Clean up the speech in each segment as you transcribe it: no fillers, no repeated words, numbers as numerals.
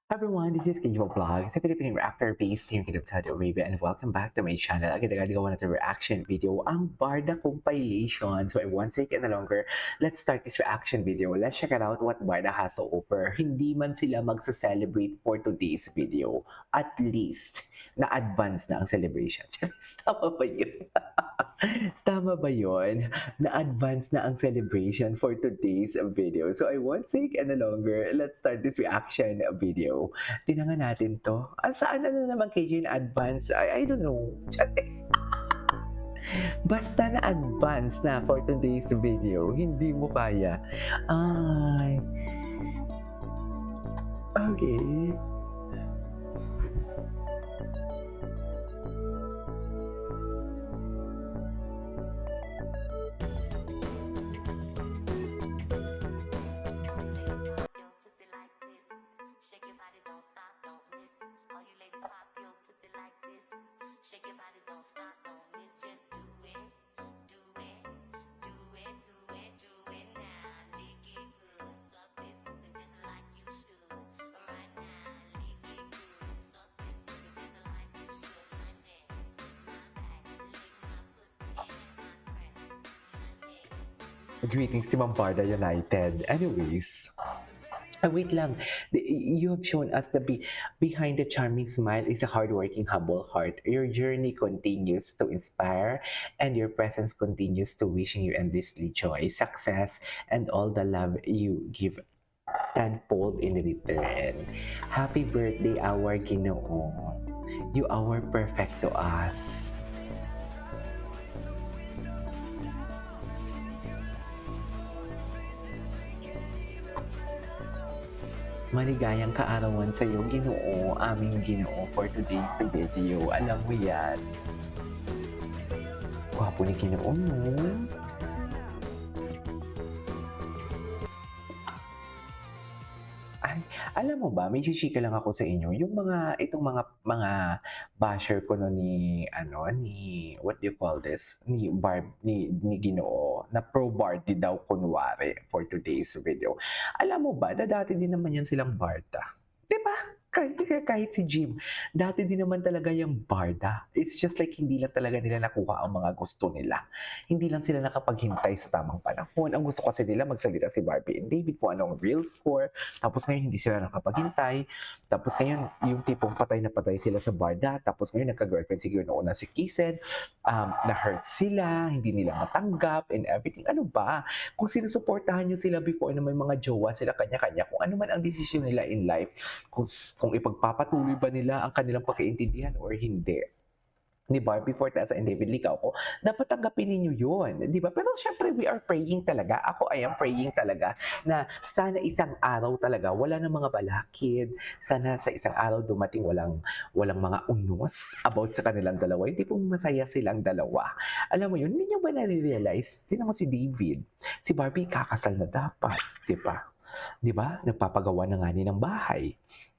Everyone, this is Kijo Vlog, the Philippine reactor based here in Saudi Arabia, and welcome back to my channel. Agad-agad gawa natin reaction video, ang Barda compilation. So I won't take any longer. Let's start this reaction video. Let's check it out what Barda has to offer. Hindi man sila magsa-celebrate for today's video. At least, na-advance na ang celebration. Tama ba yun? Tama ba yun? Na-advance na ang celebration for today's video. So I won't take any longer. Let's start this reaction video. Tinangan natin to. Saan na naman KJ na advance? I don't know. Charis. Basta na-advance na for today's video. Hindi mo kaya. Ay. Okay. Shake your body, don't stop, don't miss, just do it, do it, do it, do it, do it now. Lick it good, suck this pussy just like you should. Right now, lick it good, suck this pussy just like you should. My neck, my back, lick my pussy and my crack. My neck. Greetings to Mamparda United. Anyways. Wait lang. You have shown us behind the charming smile is a hardworking, humble heart. Your journey continues to inspire, and your presence continues to wishing you endlessly joy, success, and all the love you give tenfold in return. Happy birthday, our Ginoo. You are perfect to us. Maligayang kaarawan sa iyo, Ginoo, aming Ginoo, for today's video. Alam mo yan. Gwapo ni Ginoo, no? Ay, alam mo ba, may chichika lang ako sa inyo. Yung itong mga basher ko no ni, what do you call this? Ni Ginoo, na pro Bardi daw kunwari for today's video. Alam mo ba, na dati din naman yan silang Barda. Diba? Kahit si Jim, dati din naman talaga yung Barda. It's just like hindi lang talaga nila nakuha ang mga gusto nila. Hindi lang sila nakapaghintay sa tamang panahon. Ang gusto kasi nila magsalita si Barbie and David kung anong real score. Tapos ngayon hindi sila nakapaghintay. Tapos ngayon yung tipong patay na patay sila sa Barda. Tapos ngayon nagka-girlfriend si Ginoon na si Kisen. Na-hurt sila, hindi nila matanggap and everything. Ano ba? Kung sinusuportahan nyo sila before na may mga jowa sila kanya-kanya, kung ano man ang desisyon nila in life, kung ipagpapatuloy ba nila ang kanilang pagkaintindihan or hindi. Ni Barbie Forteza and David Licauco, dapat tanggapin ninyo yun, di ba? Pero syempre, we are praying talaga. Ako, I am praying talaga na sana isang araw talaga, wala ng mga balakid. Sana sa isang araw dumating walang mga unos about sa kanilang dalawa. Hindi pong masaya silang dalawa. Alam mo yun, hindi nyo ba nare-realize? Tingnan mo si David. Si Barbie kakasal na dapat, di ba? Di ba? Nagpapagawa na nga ng bahay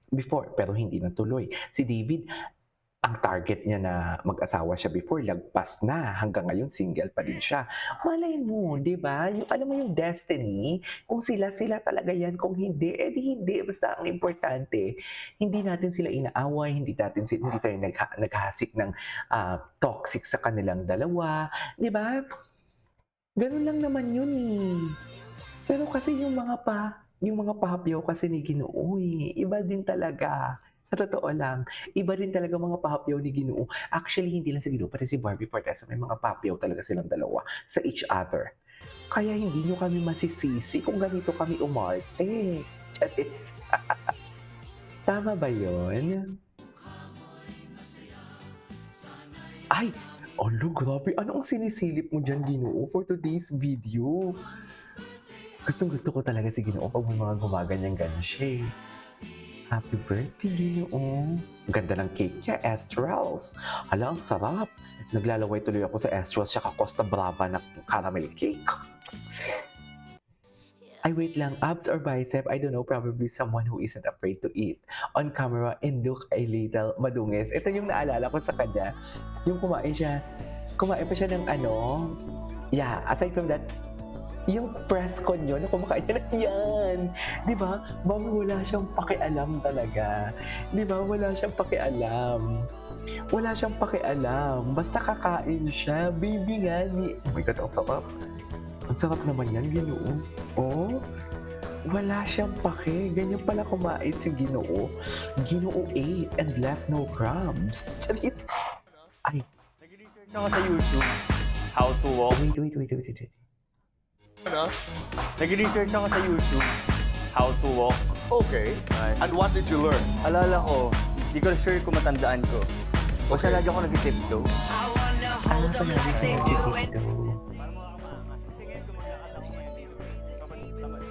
before, pero hindi natuloy. Si David, ang target niya na mag-asawa siya before, lagpas na. Hanggang ngayon, single pa din siya. Malay mo, di ba? Alam mo yung destiny, kung sila talaga yan, kung hindi, di hindi. Basta ang importante, hindi natin sila inaaway, hindi tayo naghahasik ng toxic sa kanilang dalawa. Di ba? Ganun lang naman yun eh. Pero kasi yung mga pahapyaw kasi ni Ginoo iba din talaga. Sa totoo lang, iba din talaga mga pahapyaw ni Ginoo. Actually, hindi lang sa Ginoo, pati si Barbie Forteza, may mga pahapyaw talaga silang dalawa sa each other. Kaya hindi nyo kami masisisi kung ganito kami umarte. Charis. Tama ba yun? Ay! Alo, grabe. Ano ang sinisilip mo dyan, Ginoo, for today's video? Gustong-gusto ko talaga si Ginoo pag may mga gumaganyan-ganyan siya eh. Happy birthday, Ginoo. Ganda ng cake niya, Estrels. Hala, ang sarap. Naglalaway tuloy ako sa Estrels tsaka Costa Brava na caramel cake. Ay, wait lang. Abs or bicep? I don't know. Probably someone who isn't afraid to eat on camera and look a little madungis. Ito yung naalala ko sa kanya. Yung kumain pa siya ng yeah, aside from that, yung press con yun, na kumakain niya na yan. Di ba? Ma'am, wala siyang pakialam talaga. Di ba? Wala siyang pakialam. Wala siyang pakialam. Basta kakain siya. Baby nga ni... Oh my God, ang sarap. Ang sarap naman yan, Ginoo. Oh, wala siyang pake. Ganyan pala kumain si Ginoo. Ginoo ate and left no crumbs. Charit. Ay, Nag-research ako sa YouTube, how to walk. wait. Ano? Nag-research ako sa YouTube, how to walk. Okay. And what did you learn? Alala ko, di ko sure kung matandaan ko. Basta lagi ako nag-tiptoe. Ano pa namin siya dito? Para makakamangas. Kasi ngayon kung maglakad ako ngayon dito, sobrang tamad.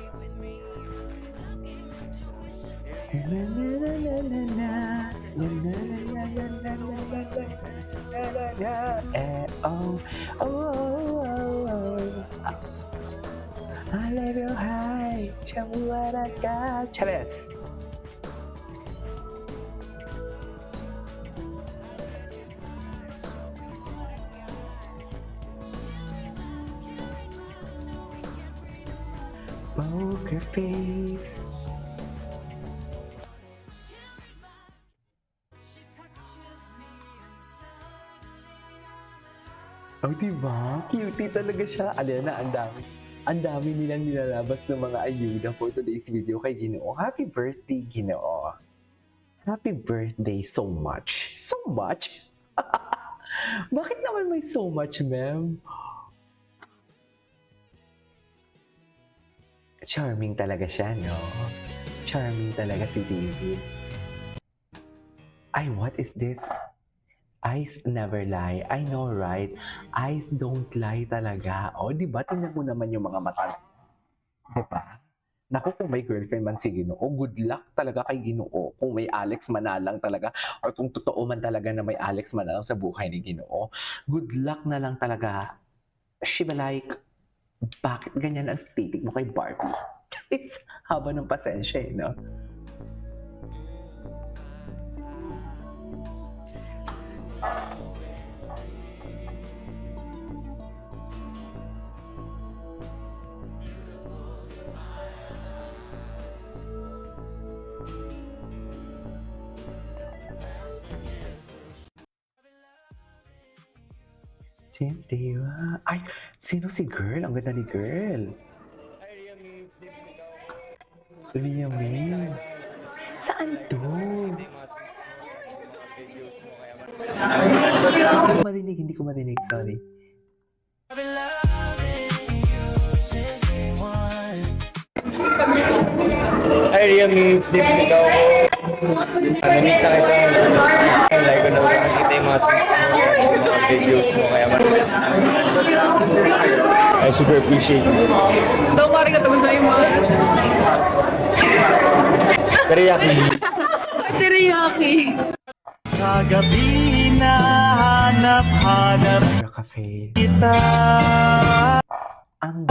A little high, chamuara ka, Chavez. Poker face. Oh, diba? Cutie talaga siya. Alena, ang dami. Ang dami nilang nilalabas ng mga ayuda for today's video kay Ginoo. Happy birthday, Ginoo. Happy birthday so much. So much? Bakit naman may so much, ma'am? Charming talaga siya, no? Charming talaga si David. Ay, what is this? Eyes never lie. I know, right? Eyes don't lie talaga. O, di ba? Tingnan mo naman yung mga mata. Di ba? Naku, kung may girlfriend man si Ginoo, good luck talaga kay Ginoo. Kung may Alex Manalang talaga, or kung totoo man talaga na may Alex Manalang sa buhay ni Ginoo, good luck na lang talaga. She be like, bakit ganyan ang titig mo kay Barbie? Charis, haba ng pasensya eh, no? Since day one. Ay, sino si girl? Ang ganda ni girl. Liam May. Saan to? Hindi ko marinig. Sorry. Hi, Ria Meets, di binigaw ko. Na-meet na kita. Like ko na nakikita yung mga tweets mo, mga videos mo, kaya I super appreciate you. Daw mari ka tago sa iyo mga Teriyaki. teriyaki. Sa gabi na hanap-hanap Sarah Cafe. kita. Ang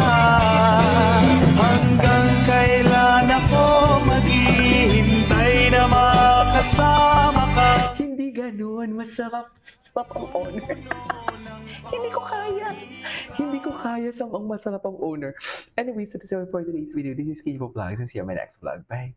Hanggang kailan ako maghihintay na makasama ka. hindi ganun. Masarap ang owner. Hindi ko kaya. Hindi ko kaya sa ang masarap ang owner. Anyways, so this is it for today's video. This is Kivo Vlogs and see you on my next vlog. Bye.